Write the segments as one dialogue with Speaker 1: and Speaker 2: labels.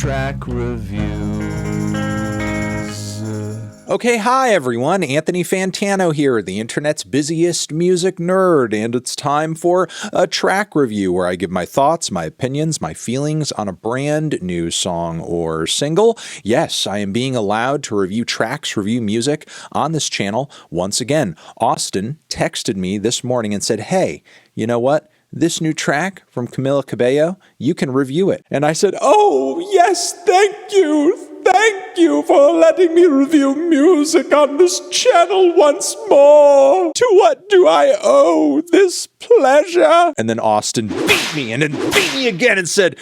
Speaker 1: track reviews.
Speaker 2: Okay, hi everyone, Anthony Fantano here, the internet's busiest music nerd, and it's time for a track review where I give my thoughts, my opinions, my feelings on a brand new song or single. Yes, I am being allowed to review tracks, review music on this channel. Once again, Austen texted me this morning and said, hey, you know what? This new track from Camila Cabello, you can review it. And I said, oh, yes, thank you. Thank you for letting me review music on this channel once more. To what do I owe this pleasure? And then Austen beat me and then beat me again and said,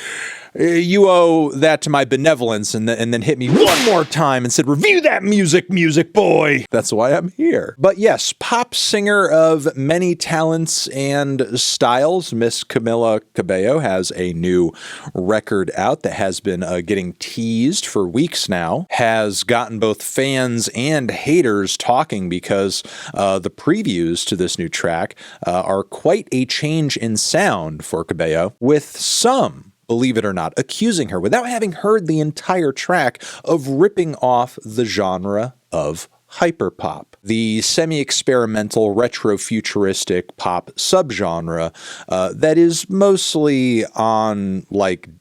Speaker 2: you owe that to my benevolence, and then hit me one more time and said, review that music boy. That's why I'm here. But yes, pop singer of many talents and styles, Miss Camila Cabello has a new record out that has been getting teased for weeks now, has gotten both fans and haters talking because the previews to this new track are quite a change in sound for Cabello, with some, believe it or not, accusing her, without having heard the entire track, of ripping off the genre of hyperpop, the semi-experimental, retro-futuristic pop subgenre that is mostly on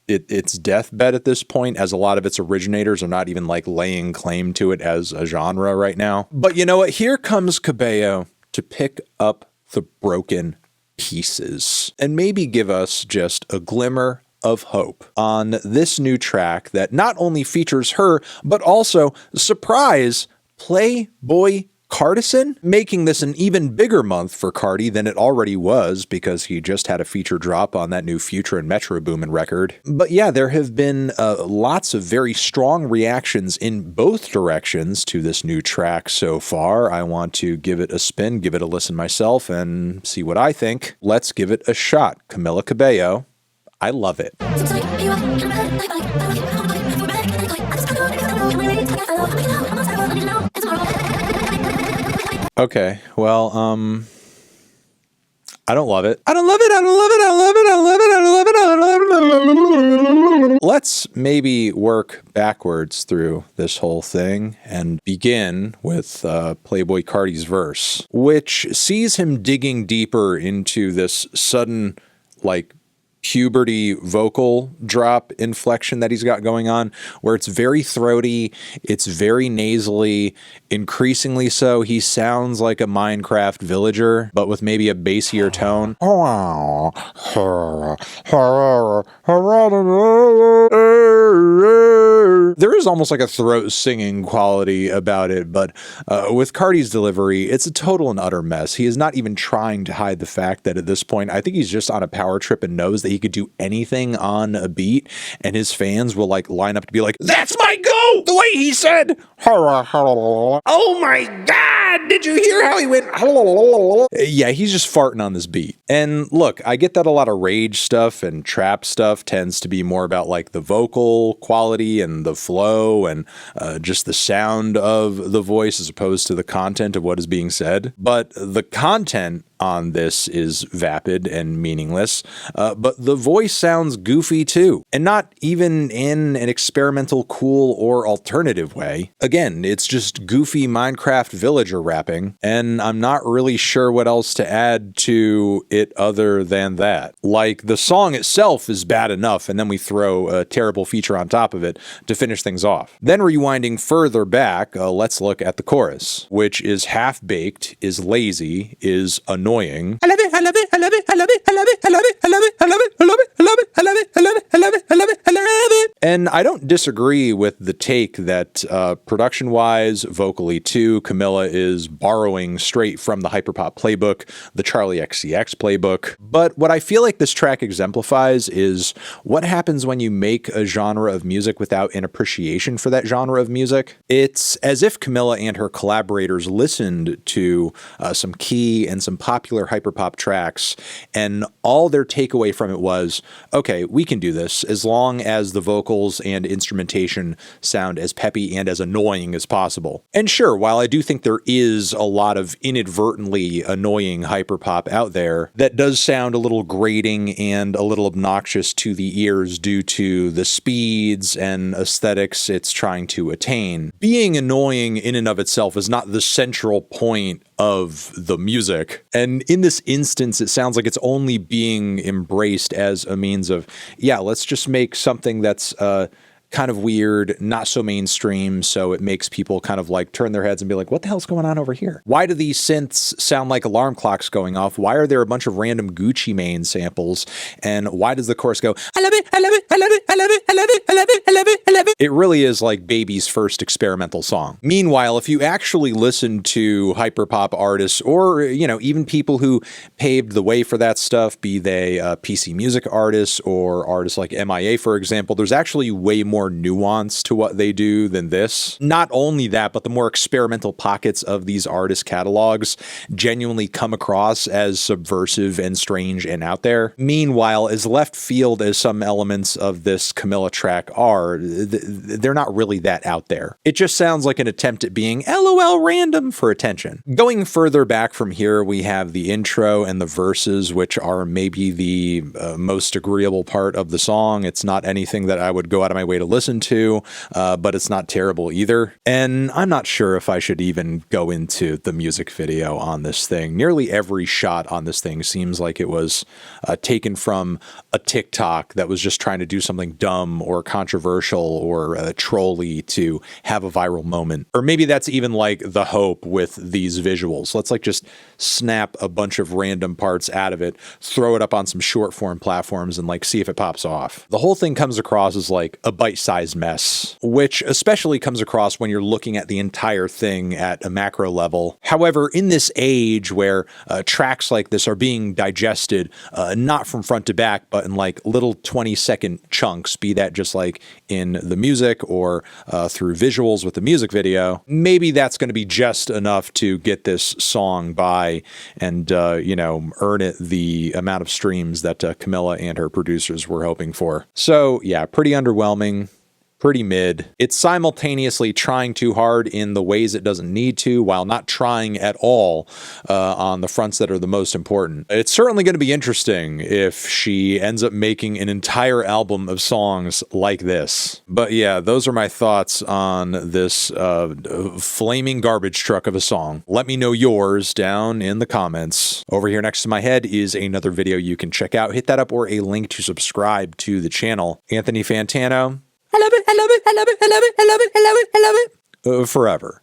Speaker 2: its deathbed at this point, as a lot of its originators are not even laying claim to it as a genre right now. But you know what? Here comes Cabello to pick up the broken pieces and maybe give us just a glimmer of hope on this new track that not only features her, but also, surprise, Playboi Carti, making this an even bigger month for Carti than it already was because he just had a feature drop on that new Future and Metro Boomin record. But yeah, there have been lots of very strong reactions in both directions to this new track so far. I want to give it a spin, give it a listen myself, and see what I think. Let's give it a shot. Camila Cabello, I love it. Okay, well, I don't love it. I don't love it. I don't love it. I don't love it. I don't love it. I don't love it. I don't love it. Let's maybe work backwards through this whole thing and begin with Playboi Carti's verse, which sees him digging deeper into this sudden, puberty vocal drop inflection that he's got going on, where it's very throaty, it's very nasally, increasingly so. He sounds like a Minecraft villager, but with maybe a bassier tone. There is almost like a throat singing quality about it, but with Carti's delivery, it's a total and utter mess. He is not even trying to hide the fact that at this point, I think he's just on a power trip and knows that he could do anything on a beat, and his fans will line up to be like, that's my go! The way he said, oh my God, did you hear how he went? Yeah, he's just farting on this beat. And look, I get that a lot of rage stuff and trap stuff tends to be more about the vocal quality and the flow and just the sound of the voice as opposed to the content of what is being said. But the content on this is vapid and meaningless, but the voice sounds goofy too, and not even in an experimental, cool, or alternative way. Again, it's just goofy Minecraft villager rapping, and I'm not really sure what else to add to it other than that. The song itself is bad enough, and then we throw a terrible feature on top of it to finish things off. Then rewinding further back, let's look at the chorus, which is half-baked, is lazy, is annoying. I love it, I love it, I love it, I love it, I love it, I love it, I love it, I love it, I love it, I love it, I love it, I love it, I love it, I love it, I love it. And I don't disagree with the take that production-wise, vocally too, Camila is borrowing straight from the hyperpop playbook, the Charlie XCX playbook. But what I feel like this track exemplifies is what happens when you make a genre of music without an appreciation for that genre of music. It's as if Camila and her collaborators listened to some key and some popular hyperpop tracks, and all their takeaway from it was, okay, we can do this as long as the vocal vocals and instrumentation sound as peppy and as annoying as possible. And sure, while I do think there is a lot of inadvertently annoying hyperpop out there, that does sound a little grating and a little obnoxious to the ears due to the speeds and aesthetics it's trying to attain. Being annoying in and of itself is not the central point of the music. And in this instance, it sounds like it's only being embraced as a means of, yeah, let's just make something that's kind of weird, not so mainstream, so it makes people kind of like turn their heads and be like, what the hell's going on over here? Why do these synths sound like alarm clocks going off? Why are there a bunch of random Gucci Mane samples? And why does the chorus go, I love it, I love it, I love it, I love it, I love it, I love it, I love it, I love it? It really is like Baby's first experimental song. Meanwhile, if you actually listen to hyperpop artists or, you know, even people who paved the way for that stuff, be they PC music artists or artists like MIA, for example, there's actually way more nuance to what they do than this. Not only that, but the more experimental pockets of these artist catalogs genuinely come across as subversive and strange and out there. Meanwhile, as left field as some elements of this Camilla track are, they're not really that out there. It just sounds like an attempt at being LOL random for attention. Going further back from here, we have the intro and the verses, which are maybe the most agreeable part of the song. It's not anything that I would go out of my way to listen to, but it's not terrible either. And I'm not sure if I should even go into the music video on this thing. Nearly every shot on this thing seems like it was taken from a TikTok that was just trying to do something dumb or controversial or trolly to have a viral moment. Or maybe that's even like the hope with these visuals. Let's like just snap a bunch of random parts out of it, throw it up on some short form platforms and like see if it pops off. The whole thing comes across as like a bite-sized mess, which especially comes across when you're looking at the entire thing at a macro level. However, in this age where tracks like this are being digested, not from front to back, but in like little 20-second chunks, be that just like in the music or through visuals with the music video, maybe that's going to be just enough to get this song by and, you know, earn it the amount of streams that Camilla and her producers were hoping for. So yeah, pretty underwhelming. Pretty mid. It's simultaneously trying too hard in the ways it doesn't need to, while not trying at all on the fronts that are the most important. It's certainly going to be interesting if she ends up making an entire album of songs like this. But yeah, those are my thoughts on this flaming garbage truck of a song. Let me know yours down in the comments. Over here next to my head is another video you can check out. Hit that up or a link to subscribe to the channel. Anthony Fantano. I love it, I love it, I love it, I love it, I love it, I love it, I love it. Forever.